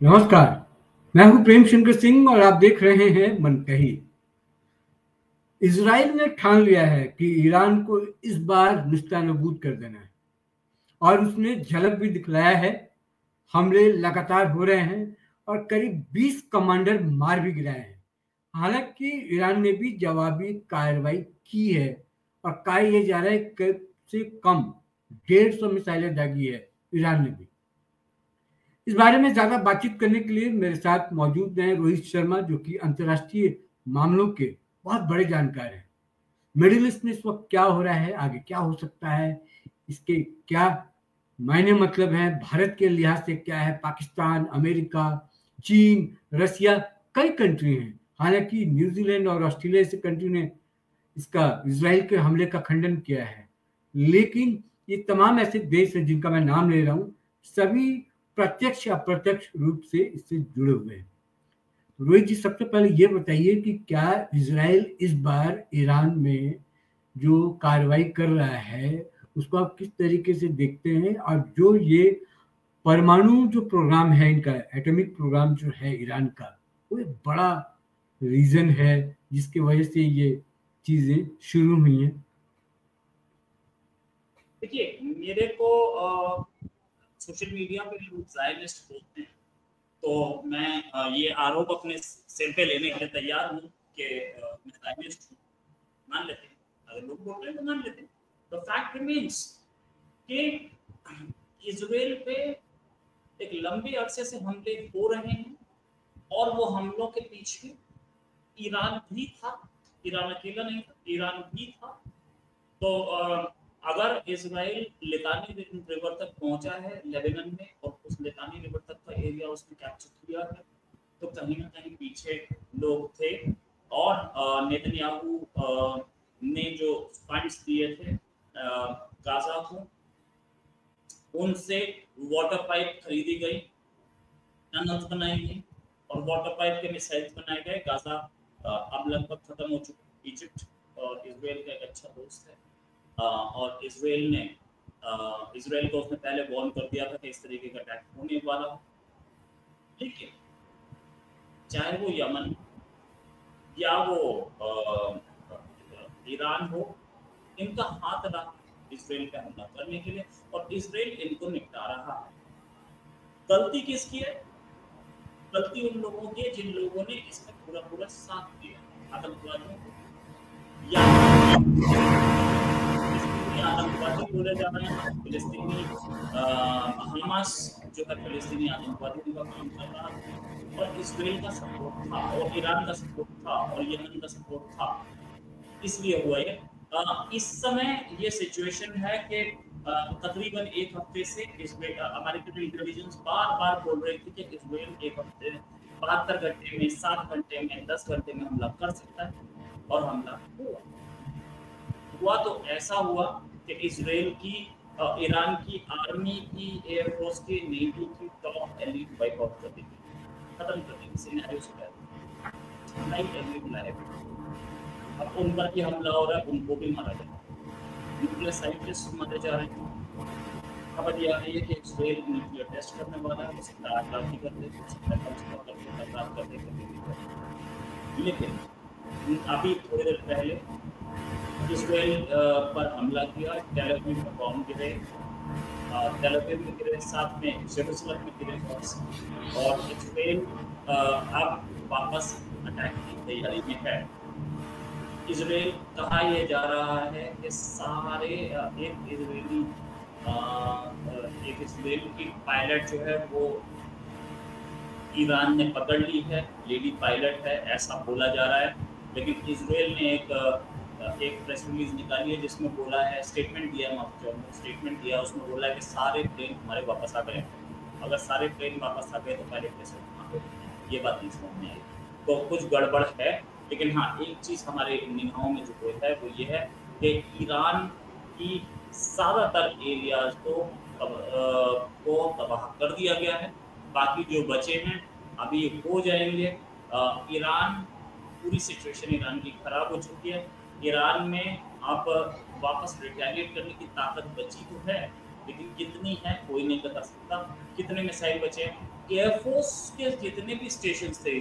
नमस्कार, मैं हूं प्रेम शंकर सिंह और आप देख रहे हैं मनकही। इजराइल ने ठान लिया है कि ईरान को इस बार निस्तानाबूद कर देना है और उसने झलक भी दिखलाया है। हमले लगातार हो रहे हैं और करीब 20 कमांडर मार भी गिराए हैं। हालांकि ईरान ने भी जवाबी कार्रवाई की है और कहा यह जा रहा है कम से कम 150 मिसाइलें दागी है ईरान ने भी। इस बारे में ज्यादा बातचीत करने के लिए मेरे साथ मौजूद हैं रोहित शर्मा, जो कि अंतर्राष्ट्रीय मामलों के बहुत बड़े जानकार हैं। मिडिल ईस्ट में इस वक्त क्या हो रहा है, आगे क्या हो सकता है, इसके क्या मायने मतलब है, भारत के लिहाज से क्या है, पाकिस्तान, अमेरिका, चीन, रसिया, कई कंट्री हैं। हालांकि न्यूजीलैंड और ऑस्ट्रेलिया जैसे कंट्री ने इसका इसराइल के हमले का खंडन किया है, लेकिन ये तमाम ऐसे देश हैं जिनका मैं नाम ले रहा हूँ, सभी प्रत्यक्ष या अप्रत्यक्ष रूप से इससे जुड़े हुए हैं। रोहित जी, सबसे पहले ये बताइए कि क्या इसराइल इस बार ईरान में जो कार्रवाई कर रहा है उसको आप किस तरीके से देखते हैं, और जो ये परमाणु जो प्रोग्राम है इनका, एटॉमिक प्रोग्राम जो है ईरान का, वो एक बड़ा रीजन है जिसकी वजह से ये चीजें शुरू हुई हैं। देखिए, मेरे को सोशल मीडिया पे लोग जायलिस्ट बोलते हैं, तो मैं ये आरोप अपने सिर पे लेने के लिए तैयार हूँ कि मैं जायलिस्ट हूँ। मान लेते हैं, अगर लोग बोल रहे हैं तो मान लेते हैं। द फैक्ट रिमेन्स कि इजराइल पे एक लंबे अरसे से हमले हो रहे हैं और वो हमलों के पीछे ईरान भी था। ईरान अकेला नहीं था, ईरान भी था। तो अगर इजराइल लितानी रिवर तक पहुंचा है लेबनान में और उस लितानी रिवर तक का एरिया उसने कैप्चर किया है, तो कहीं ना कहीं पीछे लोग थे। और नेतन्याहू ने जो फंड्स दिए थे गाजा को, उनसे वाटर पाइप खरीदी गई, टनल्स बनाई गई और वाटर पाइप के मिसाइल्स बनाए गए। गाजा अब लगभग खत्म हो चुका। इजिप्ट और इसराइल का एक अच्छा दोस्त है, और इसराइल को उसने पहले वार्न कर दिया था कि इस तरीके का अटैक होने वाला है। लेकिन चाहे वो यमन या वो ईरान हो, इनका हाथ रहा इसराइल पे हमला करने के लिए और इसराइल इनको निपटा रहा है। गलती किसकी है? गलती उन लोगों की है जिन लोगों ने इसमें पूरा पूरा साथ दिया, आतंकवादियों को। या आतंकवादी बोले जा रहे हैं, फिलिस्तीनी हमास जो है फिलिस्तीनी आतंकवादियों का काम कर रहा था, और इसराइल का सपोर्ट था और ईरान का सपोर्ट था और यमन का सपोर्ट था, इसलिए हुआ ये। इस समय ये सिचुएशन है कि तकरीबन एक हफ्ते से अमेरिकन इंटेलिजेंस बार बार बोल रही थी कि इसराइल एक हफ्ते 72 घंटे में, 7 घंटे में, 10 घंटे में हमला कर सकता है, और हमला हुआ तो ऐसा हुआ कि इसराइल की ईरान की आर्मी की, एयरफोर्स की, नेवी की टॉप एलीट वाइप आउट कर दी, खत्म कर दी। सिनेरियो से पहले लाइट एलीट लाइव, अब उन पर भी हमला हो रहा है, उनको भी मारा जा रहा है, न्यूक्लियर साइंटिस्ट मारे जा रहे हैं। खबर यह आ रही है कि इसराइल न्यूक्लियर टेस्ट करने वाला है, उसे आग भी कर दे, कर दे। लेकिन अभी थोड़ी देर पहले इसराइल पर हमला किया, टेल अवीव में बॉम्ब गिरे, टेल अवीव में गिरे, साथ में जेरूसलम में गिरे, और इसराइल अब वापस अटैक की तैयारी में है। इसराइल कहा यह जा रहा है कि सारे एक इसराइल की पायलट जो है वो ईरान ने पकड़ ली है, लेडी पायलट है, ऐसा बोला जा रहा है। लेकिन इसराइल ने एक प्रेस रिलीज निकाली है जिसमें बोला है, स्टेटमेंट दिया, उसमें बोला है कि सारे प्लेन हमारे वापस आ गए। अगर सारे प्लेन वापस आ गए तो पहले प्रेस ये बात नहीं समझ में आई, तो कुछ गड़बड़ है। लेकिन हाँ, एक चीज़ हमारे निगाहों में जो है वो ये है कि ईरान की ज़्यादातर एरियाज को तबाह कर दिया गया है, बाकी जो बचे हैं अभी हो जाएंगे। ईरान, पूरी सिचुएशन ईरान की खराब हो चुकी है। ईरान में अब वापस रिटेलिएट करने की ताकत बची तो है, लेकिन कितनी है कोई नहीं बता सकता। कितने मिसाइल बचे हैं? एयरफोर्स के जितने भी स्टेशन थे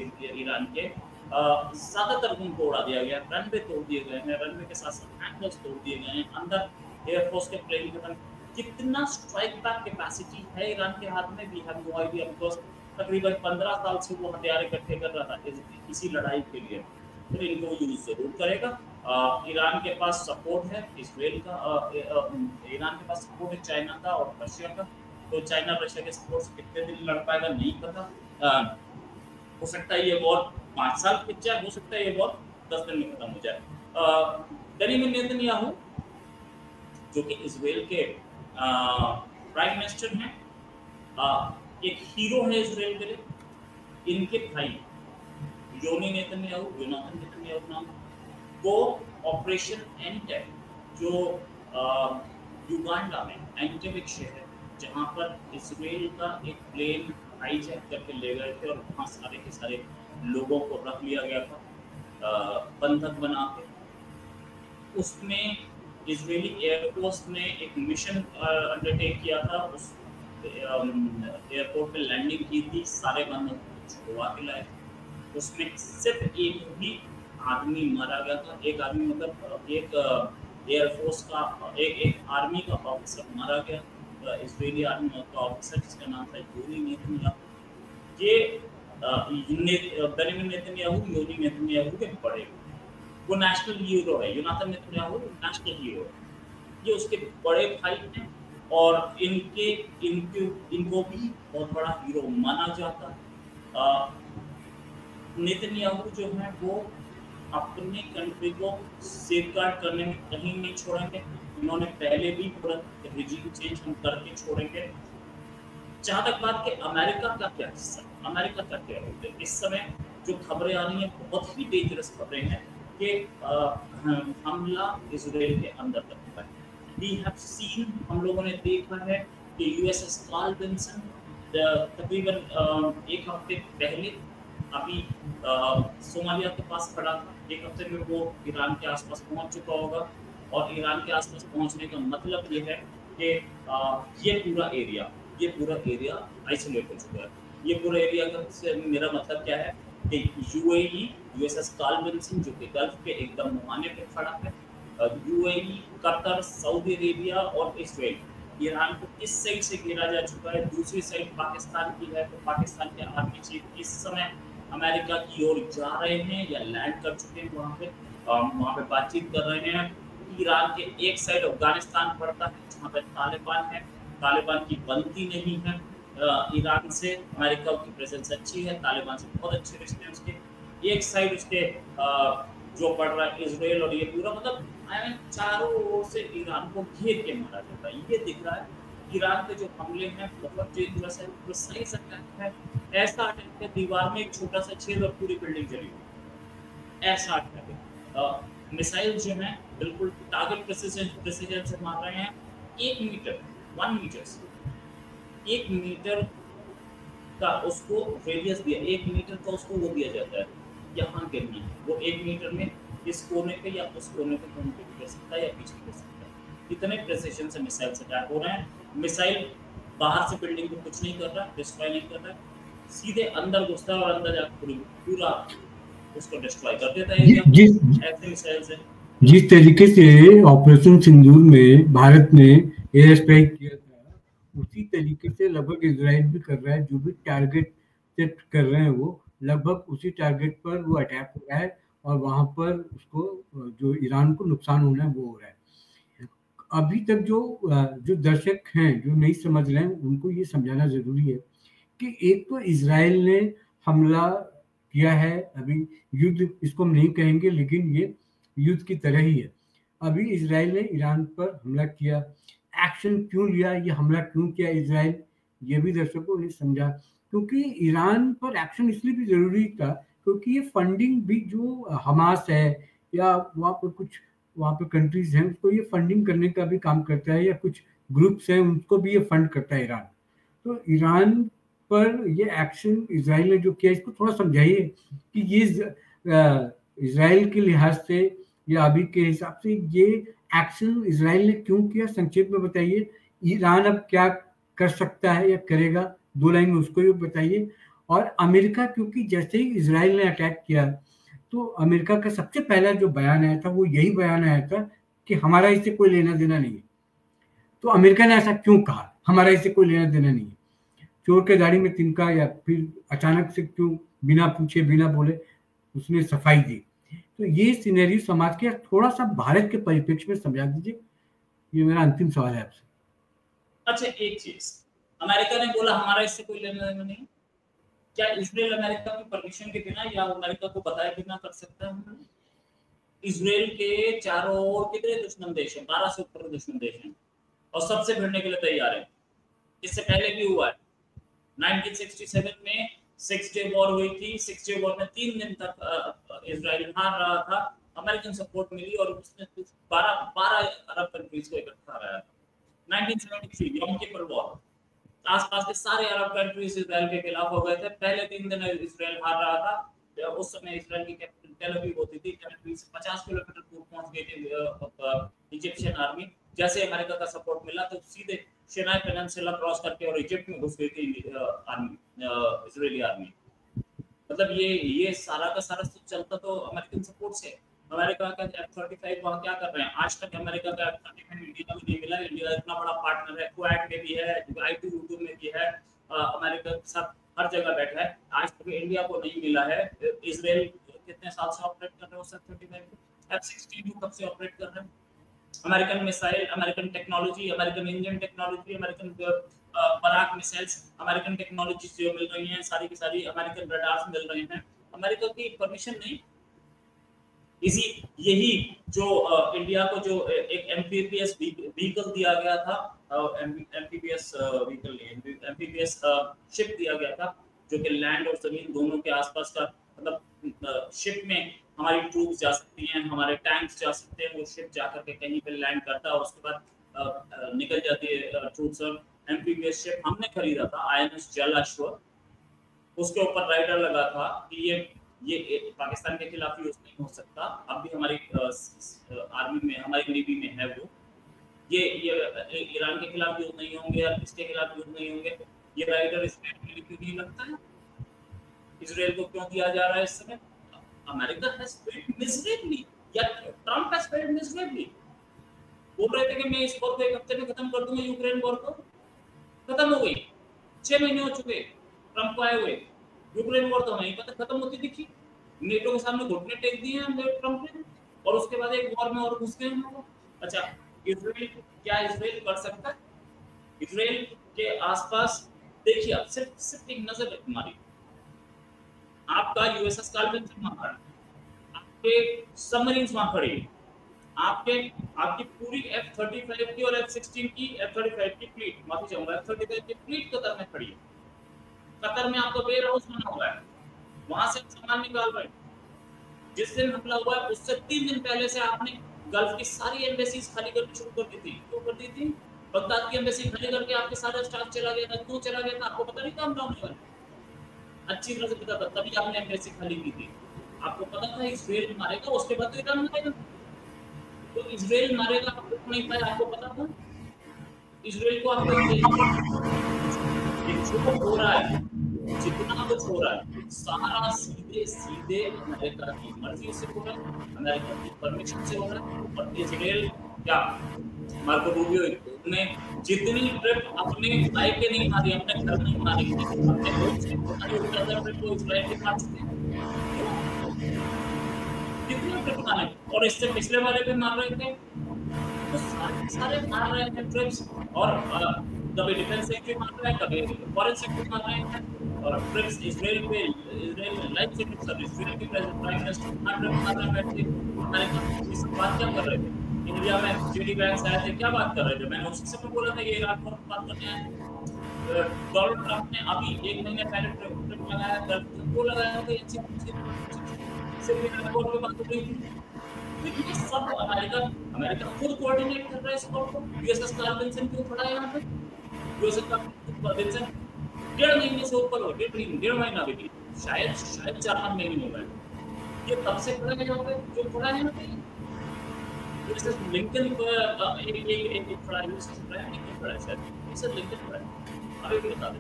ईरान के, ज्यादातर उनको उड़ा दिया गया। रनवे तोड़ दिए गए हैं, रनवे के साथ साथ हैंगर्स तोड़ दिए गए हैं, अंदर एयरफोर्स के प्लेन खत्म। कितना स्ट्राइक बैक कैपेसिटी है ईरान के हाथ में, we have no idea, because तकरीबन 15 साल से वो हथियार इकट्ठे कर रहा था इसी लड़ाई के लिए। तो इनको यूज जरूर करेगा। ईरान के पास सपोर्ट है इसराइल का, ईरान के पास सपोर्ट है चाइना का और रशिया का। तो चाइना रशिया के सपोर्ट से कितने दिन लड़ पाएगा नहीं पता। हो सकता है ये वॉर 5 साल खिंच जाए, हो सकता है ये वॉर 10 दिन में खत्म हो जाए। बेंजामिन नेतन्याहू जो कि इजराइल के प्राइम मिनिस्टर हैं, एक हीरो है इजराइल के लिए। इनके भाई योनाथन नेतन्याहू नाम, वो ऑपरेशन एंटेब, जो युगांडा में एंटेब एक शहर है जहाँ पर इजराइल का एक प्लेन हाईजैक करके ले गए थे और वहाँ सारे के सारे लोगों को रख लिया गया था बंधक बना के। उसमें इजरायली एयरफोर्स ने एक मिशन अंडरटेक किया था, उस एयरपोर्ट पे लैंडिंग की थी, सारे बंधक छुड़वा के लाए। उसमें सिर्फ एक ही आदमी मारा गया था, एक आदमी मतलब एक एयरफोर्स का एक आर्मी का ऑफिसर मारा गया, इजरायली आर्मी का ऑफिसर जिसका नाम था योनी नेतन्याहू। ये बेंजामिन नेतन्याहू योनी नेतन्याहू के बड़े, वो नेशनल हीरो है, योनाथन नेतन्याहू नेशनल हीरो है, ये उसके बड़े भाई हैं और इनको भी बहुत बड़ा हीरो माना जाता है। नेतन्याहू जो है वो अपने कंट्री को सेफगार्ड करने में कहीं नहीं छोड़ेंगे। इन्होंने पहले भी रिजीम चेंज हम करके छोड़ेंगे। जहां तक बात कि अमेरिका का क्या हिस्सा, अमेरिका का क्या है, इस समय जो खबरें आ रही हैं बहुत ही डेंजरस खबरें हैं कि हमला इजराइल के अंदर तक हुआ है। वी हैव सीन, हम लोगों ने देखा है कि यूएसएस कार्ल विंसन तकरीबन एक हफ्ते पहले अभी सोमालिया के पास खड़ा था, एक हफ्ते में वो ईरान के आसपास पहुंच चुका होगा। और ईरान के आसपास पहुंचने का मतलब ये है कि ये पूरा एरिया आइसोलेट हो चुका है। ये पूरा एरिया का से मेरा मतलब क्या है कि यूएई, यूएसएस कार्ल विंसन जो कि गल्फ के एकदम मुहाने पे खड़ा है, यूएई, कतर, सऊदी अरेबिया और इजराइल ईरान को इस साइड से घेरा जा चुका है। दूसरी साइड पाकिस्तान की है, तो पाकिस्तान के आर्मी चीफ इस समय अमेरिका की ओर जा रहे हैं या लैंड कर चुके हैं वहाँ पे बातचीत कर रहे हैं। ईरान के एक साइड अफगानिस्तान पड़ता है जहाँ पे तालिबान है, तालिबान की बनती नहीं है ईरान से। अमेरिका की प्रेजेंस अच्छी है, तालिबान से बहुत अच्छे रिश्ते हैं उसके। एक साइड उसके जो पड़ रहा है इजराइल, और ये पूरा मतलब चारों ओर से ईरान को घेर के मारा जाता है। ये दिख रहा है ईरान के जो हमले हैं बहुत डेंजरस है, प्रिसाइज अटैक है। ऐसा अटैक है दीवार में एक छोटा सा छेद और पूरी बिल्डिंग जली हुई, ऐसा अटैक है। मिसाइल जो है बिल्कुल टारगेट प्रिसिजन से मार रहे हैं। 1 मीटर 1 मीटर से 1 मीटर का उसको रेडियस दिया, 1 मीटर का उसको वो दिया जाता है, यहाँ गिरनी है वो 1 मीटर में इस कोने पे या उस कोने पे कहीं पे गिर सकता है या पीछे गिर सकता है। इतने प्रिसिजन से मिसाइल अटैक हो रहे हैं। मिसाइल बाहर से बिल्डिंग को कुछ नहीं कर रहा, डिस्ट्रॉय नहीं कर रहा, सीधे अंदर घुसता है और अंदर जाकर पूरा उसको डिस्ट्रॉय कर देता है एरिया। ऐसे मिसाइल से जिस तरीके से ऑपरेशन सिंदूर में भारत ने एयर स्ट्राइक किया था, उसी तरीके से लगभग इजराइल भी कर रहा है। जो भी टारगेट सेट कर रहे हैं वो लगभग उसी टारगेट पर वो अटैक हो रहा है और वहां पर उसको जो ईरान को नुकसान होना है वो हो रहा है। अभी तक जो दर्शक हैं जो नहीं समझ रहे हैं उनको ये समझाना जरूरी है कि एक तो इजराइल ने हमला किया है, अभी युद्ध इसको हम नहीं कहेंगे लेकिन ये युद्ध की तरह ही है। अभी इजराइल ने ईरान पर हमला किया, एक्शन क्यों लिया, ये हमला क्यों किया इजराइल, ये भी दर्शकों ने समझा। क्योंकि ईरान पर एक्शन इसलिए भी जरूरी था क्योंकि ये फंडिंग भी जो हमास है या वहाँ पर कुछ वहाँ पे कंट्रीज हैं उसको ये फंडिंग करने का भी काम करता है, या कुछ ग्रुप्स हैं उनको भी ये फंड करता है ईरान। तो ईरान पर ये एक्शन इजराइल ने जो किया इसको थोड़ा समझाइए कि ये इजराइल के लिहाज से या अभी के हिसाब से ये एक्शन इजराइल ने क्यों किया, संक्षेप में बताइए। ईरान अब क्या कर सकता है या करेगा 2 लाइन में उसको भी बताइए। और अमेरिका, क्योंकि जैसे ही इज़राइल ने अटैक किया, तो अमेरिका का सबसे पहला जो बयान आया था, वो यही बयान आया था कि हमारा इससे कोई लेना-देना नहीं है। तो अमेरिका ने ऐसा क्यों कहा, हमारा इससे कोई लेना-देना नहीं है? चोर के दाढ़ी में तिनका, या फिर अचानक से क्यों बिना पूछे, बिना बोले उसने सफाई दी? तो ये सिनेरियो समाज के थोड़ा-सा भारत के परिप्रेक्ष्य में समझा दीजिए। ये मेरा अंतिम सवाल है आपसे। अच्छा, एक चीज, अमेरिका ने बोला हमारा इससे कोई लेना देना नहीं, क्या इजराइल अमेरिका की परमिशन के बिना या अमेरिका को बताए बिना कर सकता है? इजराइल के चारों ओर कितने दुश्मन देश हैं? 12 से ऊपर दुश्मन देश हैं और सबसे भिड़ने के लिए तैयार है। इससे पहले भी हुआ है 1967 में 6 डे वॉर हुई थी। 6 डे वॉर में 3 दिन तक इजराइल हार रहा था, अमेरिकन सपोर्ट मिली और उसने 12 अरब कंट्रीज को इकट्ठा कराया था। 1973 यम किपर वॉर, आसपास के सारे अरब कंट्रीज इजराइल के खिलाफ हो गए थे। पहले 3 दिन इजराइल हार रहा था। उस समय इजराइल की कैपिटल टेल अवीव होती थी। टेल अवीव से 50 किलोमीटर दूर पहुंच गई थी इजिप्शियन आर्मी। जैसे अमेरिका का सपोर्ट मिला तो सीधे सिनाई पेनिनसुला क्रॉस करके और इजिप्ट में घुस गई थी इजरायली आर्मी। मतलब ये सारा का सारा चलता तो अमेरिकन सपोर्ट से। अमेरिका का F-35 वहाँ क्या कर रहे हैं? आज तक अमेरिका का F-35 इंडिया में नहीं मिला। इंडिया इतना बड़ा पार्टनर है, क्वाड में भी है, ITU में भी है, अमेरिका के साथ हर जगह बैठा है। आज तक इंडिया को नहीं मिला है। इजराइल कितने साल से ऑपरेट कर रहे हो F-35? F-16 कब से ऑपरेट कर रहे हैं? American missile, American technology, American engine technology, American पराग मिसाइल्स, अमेरिकन टेक्नोलॉजी जो मिल रही हैं सारी की सारी, अमेरिकन रडार्स मिल रहे हैं, अमेरिका की परमिशन नहीं। यही जो इंडिया को जो एक एमपीपीएस व्हीकल दिया गया था, एमपीपीएस व्हीकल नहीं, एमपीपीएस शिप दिया गया था, जो कि लैंड और जमीन दोनों के आसपास का, मतलब शिप में हमारी ट्रूप्स जा सकती हैं, हमारे टैंक्स जा सकते हैं। वो शिप जाकर के कहीं पे लैंड करता है और उसके बाद निकल जाती है ट्रूप्स। और एमपीपीएस शिप हमने खरीदा था, INS जल अश्व। उसके ऊपर राइडर लगा था कि ये पाकिस्तान के खिलाफ यूज नहीं हो सकता। अब भी हमारी आर्मी में, हमारी नेवी में है वो। ये ईरान के खिलाफ यूज नहीं होंगे या किसके खिलाफ यूज नहीं होंगे। ये राइडर इजराइल के लिए क्यों नहीं लगता है? इजराइल को क्यों दिया जा रहा है इस समय? अमेरिका हैज फेल्ड मिजरेबली, या ट्रंप हैज फेल्ड मिजरेबली। बोल रहे थे कि मैं इस वॉर को 1 हफ्ते में खत्म कर दूंगा, यूक्रेन वॉर को। खत्म हो गई, 6 महीने हो चुके ट्रंप को आए हुए। यूक्रेन वॉर तो नहीं पता खत्म होती दिखी। नेटो के सामने घुटने टेक दिए हैं ट्रंप ने, और उसके बाद एक वॉर में और घुस गए हैं। अच्छा, इजराइल, क्या इजराइल कर सकता है? इजराइल के आसपास देखिए आप, सिर्फ एक नजर हमारी, आपका यूएसएस कार्लविन वहां खड़ा, आपके सबमरीन्स वहां खड़ी है, आपकी पूरी F-35 की और F-16 की, F-35 की फ्लीट, माफी चाहूंगा, F-35 की फ्लीट कतर में खड़ी है। कतर में आपका वेयर हाउस बना हुआ है, वहां से सामान निकाल रहे हैं। जिस दिन हमला हुआ है उससे 3 दिन पहले से आपने गल्फ की सारी एम्बेसीज खाली करनी शुरू कर दी थी। क्यों कर दी थी? बगदाद की एम्बेसी खाली करके आपके सारा स्टाफ चला गया था। क्यों चला गया था? आपको पता नहीं था हमला होने वाला, अच्छी तरह से पता था, तभी आपने एम्बेसी खाली की थी। आपको पता था इजराइल मारेगा, उसके बाद तो ईरान मारेगा। तो इजराइल मारेगा, आपको नहीं पाया, आपको पता था इजराइल को। आपको जो हो रहा है, जितना कुछ हो रहा है, सारा सीधे अमेरिका की मर्जी से हो रहा है, अमेरिका की परमिशन से हो रहा है। और इजराइल क्या, मार्को रूबियो ने जितनी ट्रिप अपने भाई के नहीं मारी, अपने घर नहीं मारी, अपने लोग से ट्रिप को इजराइल के मार चुके हैं। कितनी ट्रिप मारे? और इससे पिछले वाले पे मार रहे थे, तो सारे मार रहे हैं ट्रिप्स। और कभी डिफेंस सेक्टर मार रहे हैं, कभी फॉरेन सेक्टर मार रहे हैं, और ट्रिप्स इजराइल पे, Israel life sector service, Israel के प्राइम मिनिस्टर मार रहे बैठे। अमेरिका इस बात क्या कर रहे थे? इंडिया में जेडी वैंस आए थे, क्या बात कर रहे थे? मैंने उसी समय बोला था ये ईरान पर बात करने आए। डोनाल्ड ट्रंप ने अभी 1 महीने पहले ट्रिप लगाया, वो लगाया था सिर्फ ईरान पर बात हो रही थी। ये सब अमेरिका खुद कोऑर्डिनेट कर रहा है इस वॉर को। यूएसएस कार्लविन क्यों खड़ा है यहाँ पे? यूएसएस कार्लविन 1.5 महीने से ऊपर हो गए, 1.5 महीना भी, शायद 4-5 महीने हो गए। ये तब से खड़ा है यहाँ पे, जो खड़ा है यहाँ पे यूएसएस लिंकन एक खड़ा है, यूएसएस लिंकन खड़ा है शायद, यूएसएस लिंकन खड़ा है। अभी भी बता दें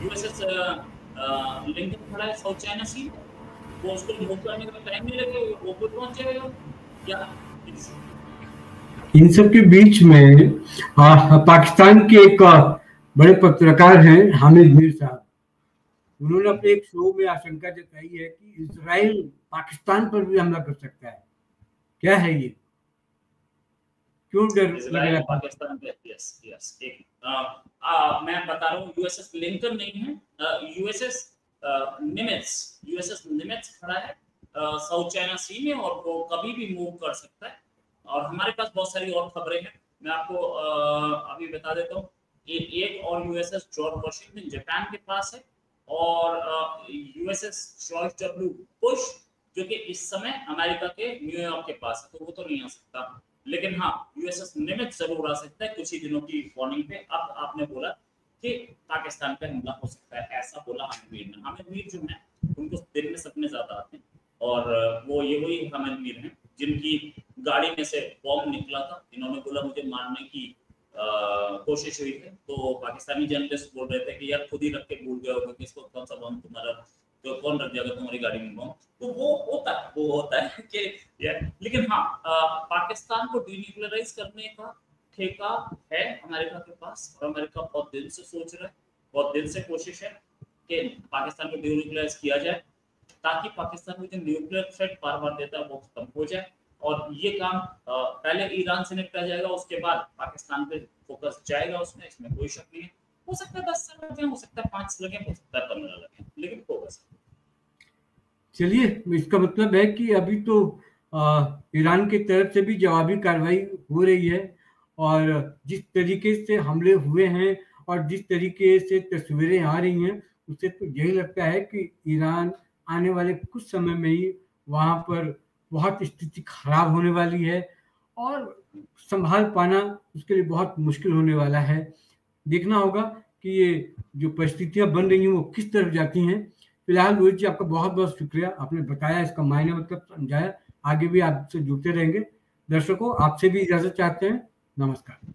यूएसएस लिंकन खड़ा है साउथ चाइना सी, वो उसको मूव करने में टाइम नहीं लगेगा, वो खुद पहुंच जाएगा या इन सब के बीच में पाकिस्तान के एक बड़े पत्रकार हैं हामिद मीर साहब, उन्होंने अपने एक शो में आशंका जताई है कि इजराइल पाकिस्तान पर भी हमला कर सकता है। क्या है ये, क्यों डर लग रहा इजराइल है? पाकिस्तान पे यस यस एक मैं बता रहा हूँ यूएसएस लिंकन नहीं है, यूएसएस निमित्ज खड़ा है साउथ चाइना सी में और वो कभी भी मूव कर सकता है। और हमारे पास बहुत सारी और खबरें हैं, मैं आपको अभी बता देता हूँ। एक और यूएसएस जॉर्ज वॉशिंगटन जापान के पास है, और यूएसएस जॉर्ज डब्ल्यू बुश जो कि इस समय अमेरिका के न्यूयॉर्क के पास है, तो वो तो नहीं आ सकता। लेकिन हाँ, यूएसएस निमित्ज जरूर आ सकता है कुछ ही दिनों की वार्निंग पे। अब आपने बोला कि पाकिस्तान पे हमला हो सकता है, ऐसा बोला हामिद मीर ने। हामिद मीर जो है उनको दिन में सपने ज्यादा आते हैं, और वो ये वही हामिद मीर हैं जिनकी गाड़ी में से बॉम्ब निकला था। इन्होंने बोला मुझे मारने की कोशिश हुई है, तो पाकिस्तानी जर्नलिस्ट बोल रहे थे कि यार खुद ही रख के भूल गए होगे कि इसको कौन सा बॉम्ब तुम्हारा, तो कौन रख जाएगा तुम्हारी गाड़ी में बॉम्ब। तो वो होता है कि यार, लेकिन हाँ पाकिस्तान को डीन्यूक्लियराइज करने का ठेका है अमेरिका के पास, और अमेरिका बहुत दिल से सोच रहा है, बहुत दिल से कोशिश है कि पाकिस्तान को डीन्यूक्लियराइज किया जाए, ताकि पाकिस्तान को जो न्यूक्लियर थ्रेट बार बार देता है वो खत्म हो जाए। और ये काम पहले ईरान से निपटा जाएगा, उसके बाद पाकिस्तान पे फोकस जाएगा उसमें, इसमें कोई शक नहीं है। हो सकता है 10 साल लगे, हो सकता है 5 लगे, हो सकता है 15 लगे, लेकिन होगा। चलिए, इसका मतलब है कि अभी तो ईरान की तरफ से भी जवाबी कार्रवाई हो रही है, और जिस तरीके से हमले हुए हैं और जिस तरीके से तस्वीरें आ रही हैं, उससे तो यही लगता है कि ईरान आने वाले कुछ समय में ही वहाँ पर बहुत स्थिति खराब होने वाली है, और संभाल पाना उसके लिए बहुत मुश्किल होने वाला है। देखना होगा कि ये जो परिस्थितियां बन रही हैं वो किस तरफ जाती हैं। फिलहाल रोहित जी, आपका बहुत बहुत शुक्रिया, आपने बताया, इसका मायने मतलब समझाया। आगे भी आपसे जुड़ते रहेंगे। दर्शकों, आपसे भी इजाजत चाहते हैं। नमस्कार।